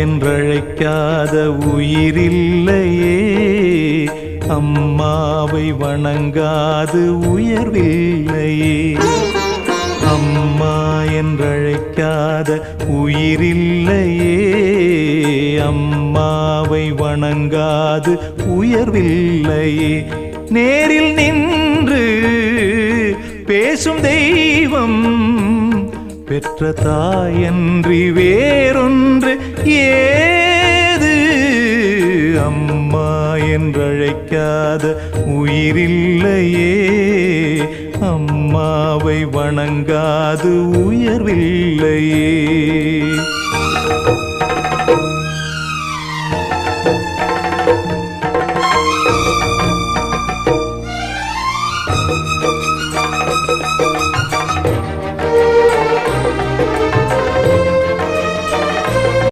என்றழைக்காத உயிரில்லையே, அம்மாவை வணங்காது உயர்வில்லையே. அம்மா என்றழைக்காத உயிரில்லையே, அம்மாவை வணங்காது உயர்வில்லையே. நேரில் நின்று பேசும் தெய்வம் பெற்ற தாயன்றி வேறொன்று ஏது? அம்மா என்றழைக்காத உயிரில்லையே, அம்மாவை வணங்காது உயர்வில்லையே.